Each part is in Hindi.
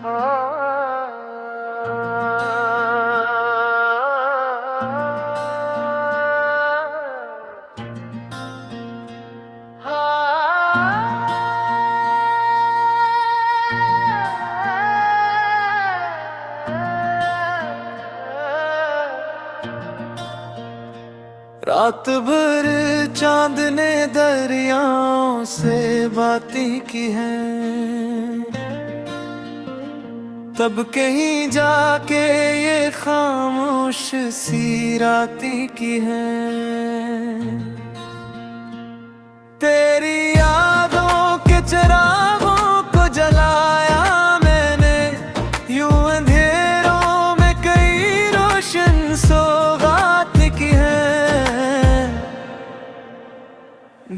रात भर चांद ने दरियाओं से बातें की हैं, तब कहीं जाके ये खामोश सी रातें की हैं। तेरी यादों के चिरागों को जलाया मैंने, यूं अंधेरों में कई रोशन सौगात की हैं।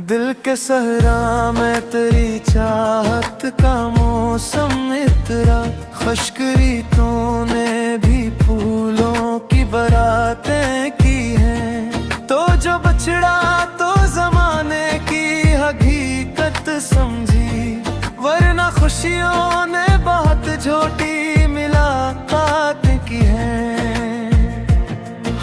दिल के सहरा में तेरी चाहत का मौसम इतरा, खुश्क रीतों ने भी फूलों की बारातें की हैं। तो जो बछड़ा तो जमाने की हकीकत समझी, वरना खुशियों ने बहुत झोटी मुलाकात की है।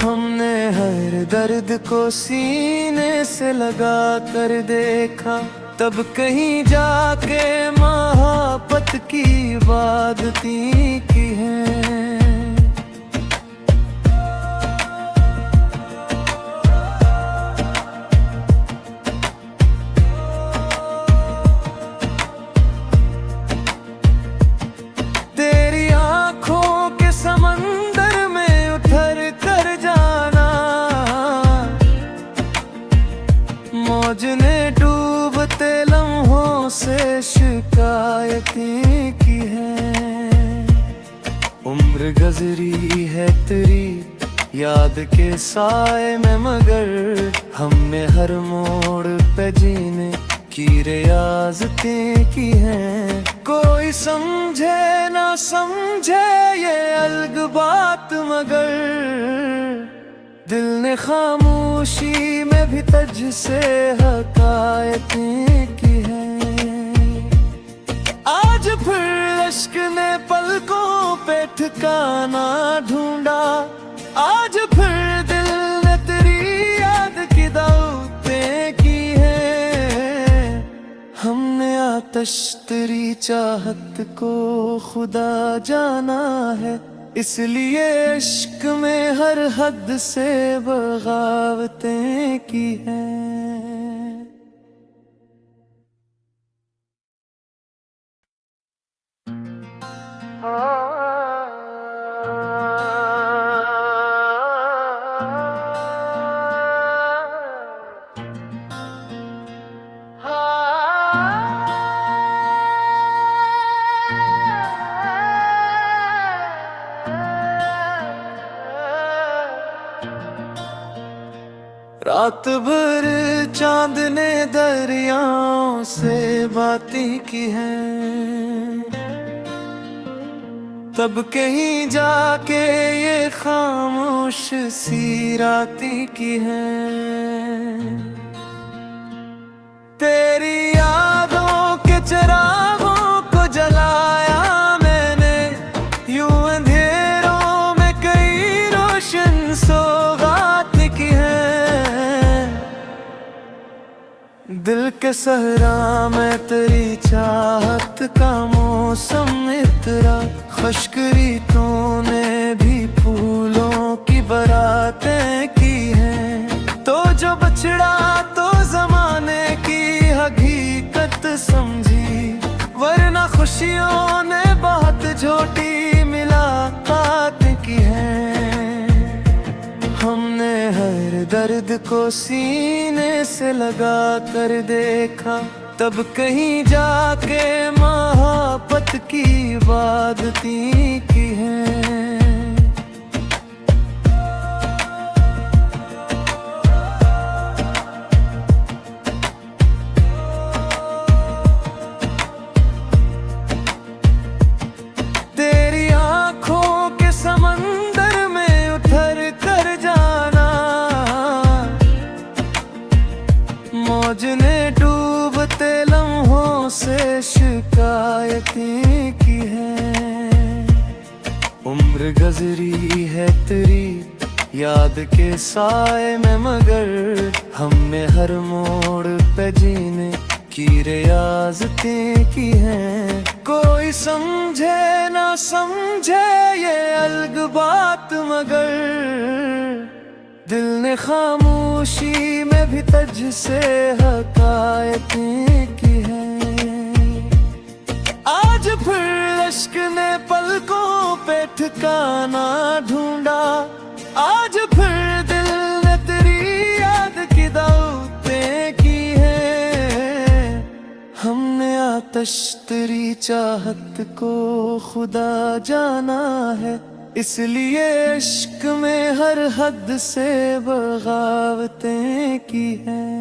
हमने हर दर्द को सीने से लगा कर देखा, तब कहीं जाके मोहब्बत की इबादतें की हैं। तेरी आँखों के समंदर में उतर कर जाना, मौज ने डूबते लम्हों से शिकायतें की हैं। उम्र गुज़री है तेरी याद के साए में, मगर हमने हर मोड़ पे जीने की रियाज़तें की हैं। कोई समझे ना समझे ये अलग बात, मगर दिल ने खामोशी में भी तुझ से हकायतें की हैं। आज फिर अश्क ने पलकों पे ठिकाना ढूंढा, आज फिर दिल ने तेरी याद की दावतें की हैं। हमने आतश तेरी चाहत को खुदा जाना है, इसलिए इश्क में हर हद से बगावतें की हैं। रात भर चांद ने दरियाओं से बातें की हैं, तब कहीं जाके ये खामोश सी रातें की हैं। तेरी यादों के चिरागों को जलाया मैंने, यूं अंधेरों में कई रोशन सौगात की हैं। दिल के सहरा में तेरी चाहत का मौसम इतरा, खुश्क रीतों ने भी फूलों की बारातें की हैं। तो जो बछड़ा तो जमाने की हकीकत समझी, वरना खुशियों ने बहुत झोटी मुलाकात की हैं। हमने हर दर्द को सीने से लगा कर देखा, तब कहीं जाके मोहब्बत की इबादतें की हैं। तेरी आँखों के समंदर में उतर कर जाना, मौज ने डूबते लम्हों से शिकायतें की हैं। उम्र गुजरी है तेरी याद के साए में, मगर हमने हर मोड़ पे जीने की रियाज़तें की हैं। कोई समझे ना समझे ये अलग बात, मगर दिल ने खामोशी में भी तुझसे हकायतें की हैं। आज फिर अश्क ने पलकों पे ठिकाना ढूंढा, आज फिर दिल ने तेरी याद की दावतें की हैं। हमने आतश तेरी चाहत को खुदा जाना है, इसलिए इश्क में हर हद से बगावतें की हैं।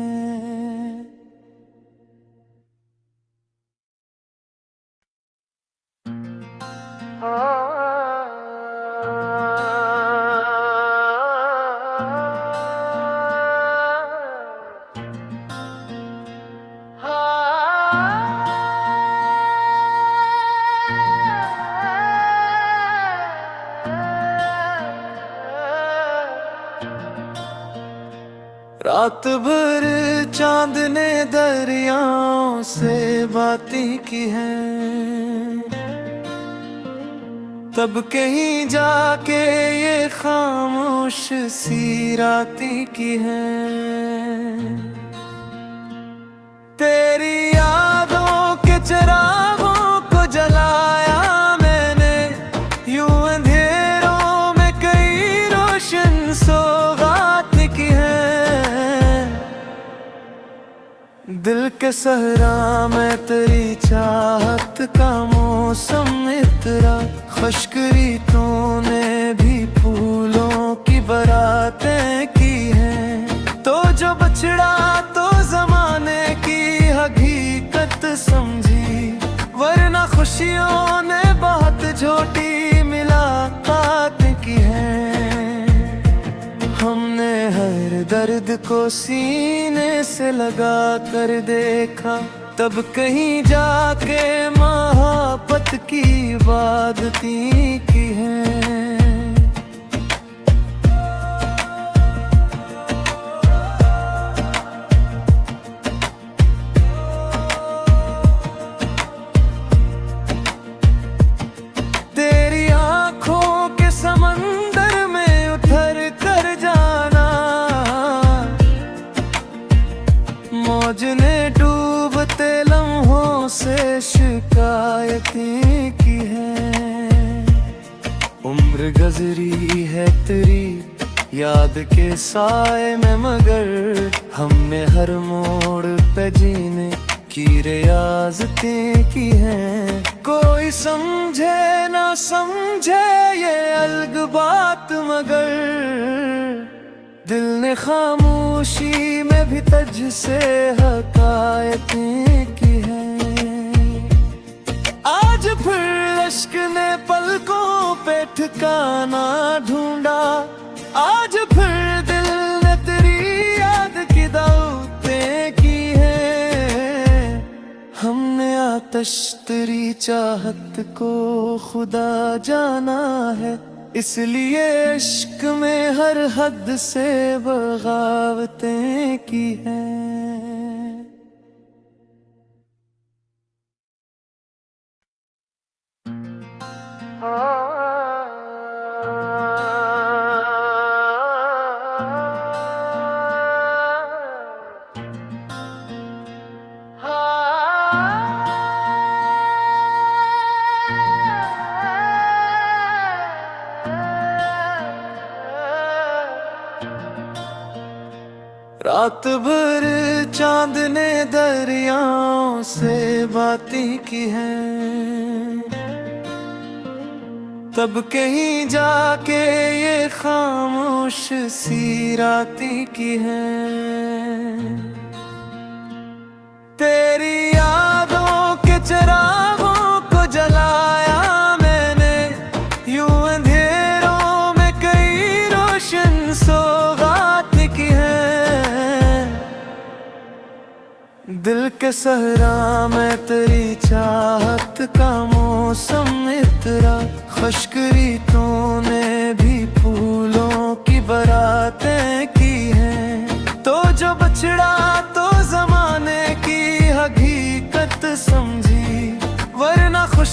रात भर चांद ने दरियाओं से बातें की हैं, तब कहीं जाके ये खामोश सी रातें की हैं। तेरी यादों के चिरागों को जलाया मैंने, यूं अंधेरों में कई रोशन सौगात की हैं। दिल के सहरा में तेरी चाहत का मौसम इतरा, खुश्क रीतों ने भी फूलों की बारातें की हैं। तो जो बछड़ा तो जमाने की हकीकत समझी, वरना खुशियों ने बहुत छोटी मुलाकात की हैं। हमने हर दर्द को सीने से लगा कर देखा, तब कहीं जाके मोहब्बत की इबादतें की हैं। तेरी आंखों के समंदर में उतर कर जाना, मौज ने डूबते लम्हों से शिकायतें की हैं। उम्र गुजरी है तेरी याद के साए में, मगर हमने हर मोड़ पे जीने की रियाज़तें की हैं। कोई समझे ना समझे ये अलग बात, मगर दिल ने खामोशी में भी तुझसे हकायतें की हैं। आज फिर अश्क ने पलकों पे ठिकाना ढूंढा, आज फिर दिल ने तेरी याद की दावतें की हैं। हमने आतश तेरी चाहत को खुदा जाना है, इसलिए इश्क में हर हद से बगावतें की हैं। रात भर चांद ने दरियाओं से बातें की हैं, तब कहीं जाके ये खामोश सी रातें की हैं। तेरी यादों के चिरागों को जलाया मैंने, यूं अंधेरों में कई रोशन सौगात की हैं। दिल के सहरा में तेरी चाहत का मौसम इतरा, खुश्क रीतों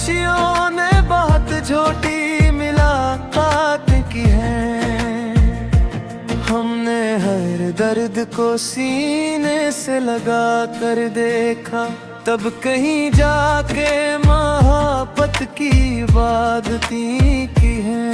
खुशियों ने बहुत छोटी मुलाकात की है। हमने हर दर्द को सीने से लगा कर देखा, तब कहीं जाके मोहब्बत की इबादती की है।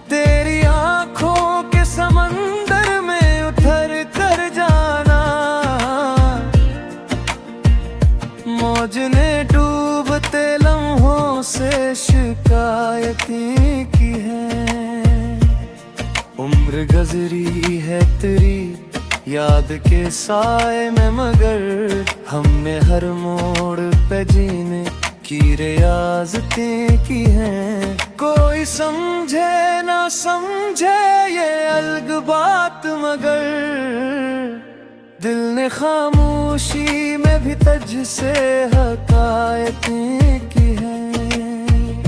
तेरी आंखों के समंदर में उतर कर जाना, मौज ने डूबते लम्हों से शिकायतें की है। उम्र गुजरी है तेरी याद के साए में, मगर हमने हर मोड़ पे जीने की रियाजतें की हैं। कोई समझे ना समझे ये अलग बात, मगर दिल ने खामोशी में भी तुझसे हकायतें की हैं।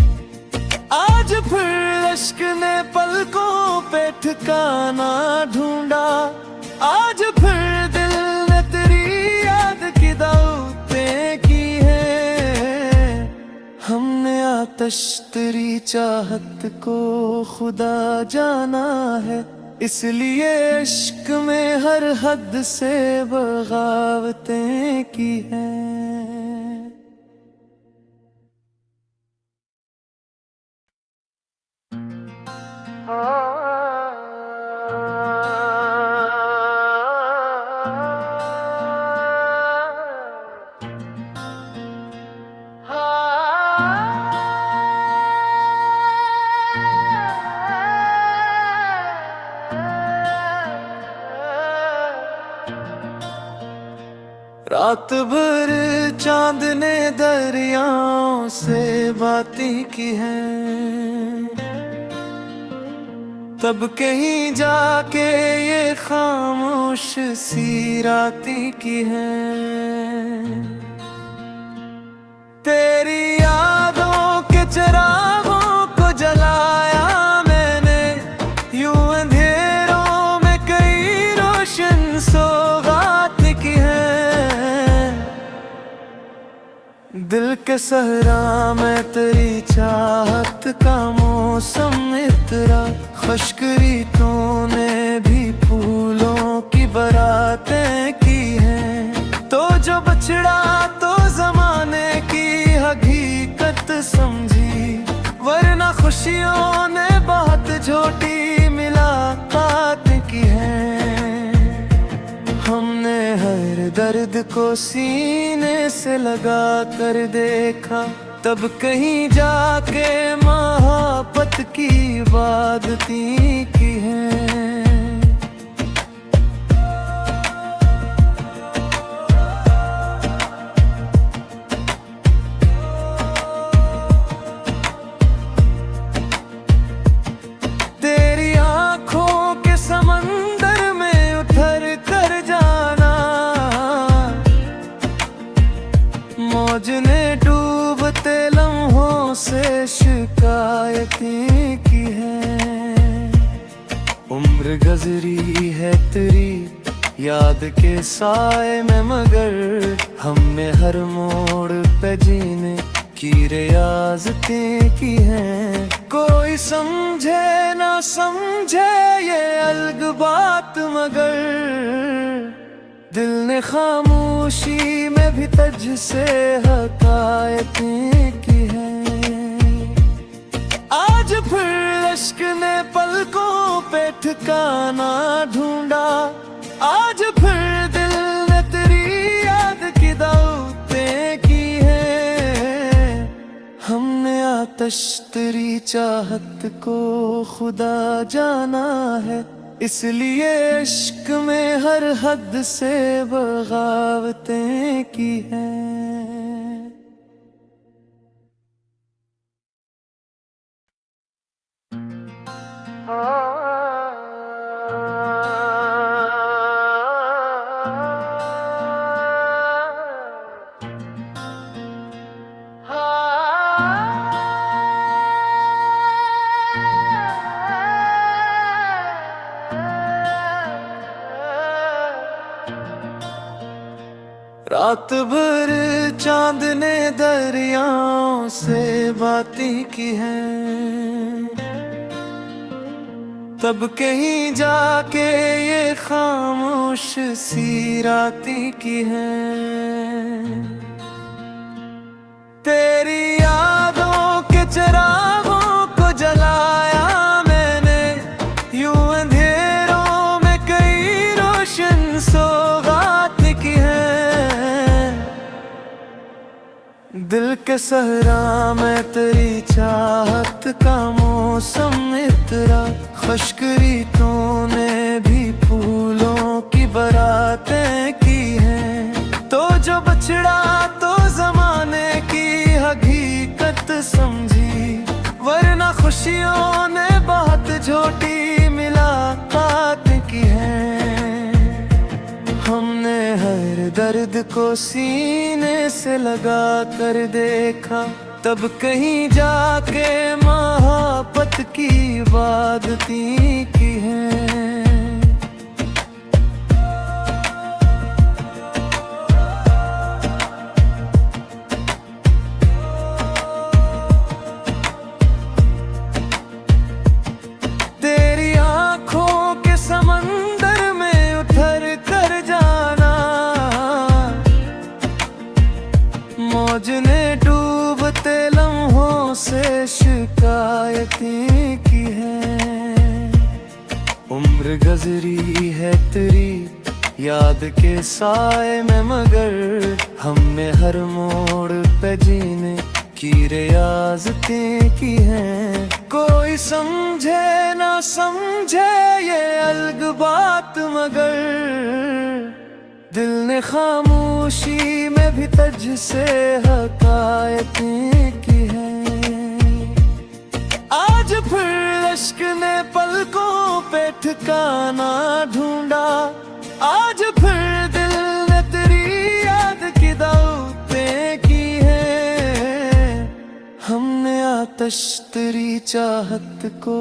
आज फिर अश्क ने पलकों पे ठिकाना ढूंढा, आज फिर दिल ने तेरी याद की दावतें की हैं। हमने आतश तेरी चाहत को खुदा जाना है, इसलिए इश्क में हर हद से बगावतें की हैं। रात भर चांद ने दरियाओं से बातें की हैं, तब कहीं जाके ये खामोश सी रातें की हैं। तेरी यादों के चिरागों को जलाया मैंने, यूं अंधेरों में कई रोशन सौगात की हैं। दिल के सहरा में तेरी चाहत का मौसम इतरा, खुश्क रीतों ने भी फूलों की बारातें की हैं। तो जो बछड़ा तो जमाने की हकीकत समझी, वरना खुशियों ने बहुत छोटी मुलाकात की है। हमने हर दर्द को सीने से लगा कर देखा, तब कहीं जाके मोहब्बत की इबादती की है। तेरी आंखों के समंदर में उतर कर जाना, मौज ने डूबते लम्हों से शिकायतें की हैं। उम्र गुजरी है तेरी याद के साए में, मगर हमने हर मोड़ पे जीने की रियाजतें की हैं। कोई समझे ना समझे ये अलग बात, मगर दिल ने खामोशी में भी तुझसे हकायतें की हैं। आज फिर अश्क ने पलकों पे ठिकाना ढूंढा, आज फिर दिल ने तेरी याद की दावतें की हैं। हमने आतश तेरी चाहत को खुदा जाना है, इसलिए इश्क में हर हद से बगावतें की हैं। रात भर चांद ने दरियाओं से बातें की हैं, तब कहीं जाके ये खामोश सी रातें की हैं। तेरी यादों के चिरागों को जलाया मैंने, यूं अंधेरों में कई रोशन सौगात की हैं। दिल के सहरा में तेरी चाहत का मौसम इतरा, खुश्क रीतों ने भी फूलों की बारातें की हैं। तो जो बछड़ा तो जमाने की हकीकत समझी, वरना खुशियों ने बहुत झोटी मुलाकात की है। हमने हर दर्द को सीने से लगा कर देखा, तब कहीं जाके मोहब्बत की इबादतें की हैं। तेरी आँखों के समंदर में उतर कर जाना, मौज ने डूबते लम्हों से शिकायतें की हैं। उम्र गुज़री है तेरी याद के साए में, मगर हमने हर मोड़ पे जीने की रियाज़तें की हैं। कोई समझे ना समझे ये अलग बात, मगर दिल ने खामोशी में भी तुझ से हकायतें की हैं। आज फिर अश्क ने पलकों पे ठिकाना ढूंढा, आज फिर दिल ने तेरी याद की दावतें की हैं। हमने आतश तेरी चाहत को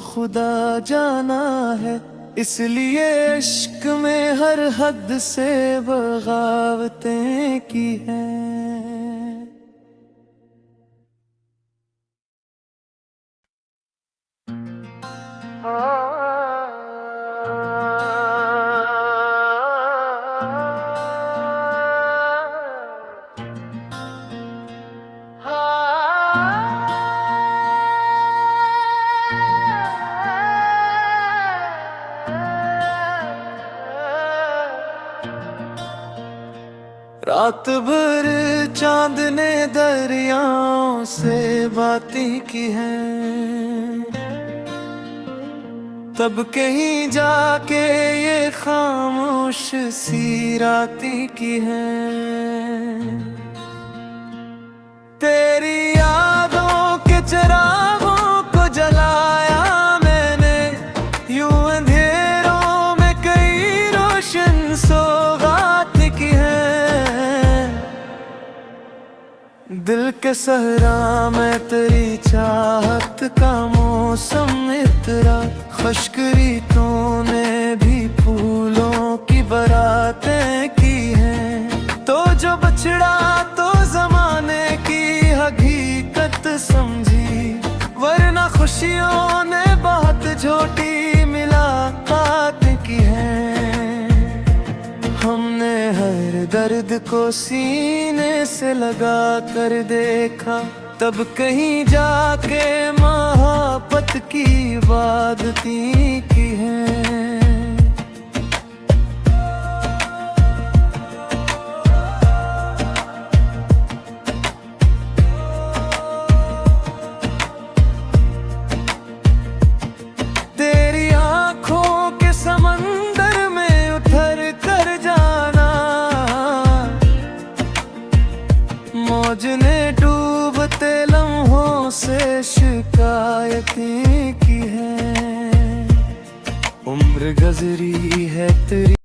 खुदा जाना है, इसलिए इश्क में हर हद से बगावतें की हैं। रात भर चांद ने दरियाओं से बातें की हैं, तब कहीं जाके ये खामोश सी रातें की हैं। तेरी यादों के चिरागों को जलाया मैंने, यूं अंधेरों में कई रोशन सौगात की हैं। दिल के सहरा में तेरी चाहत का मौसम इतरा, खुश्क रीतों ने भी फूलों की बारातें की हैं। तो जो बछड़ा तो जमाने की हकीकत समझी, वरना खुशियों ने बहुत झोटी मुलाकात की हैं। हमने हर दर्द को सीने से लगा कर देखा, तब कहीं जाके मोहब्बत की इबादतें की हैं। तेरी आँखों के समंदर में उतर कर जाना, मौज ने डूबते लम्हों से शिकायतें की हैं। उम्र गुज़री है तेरी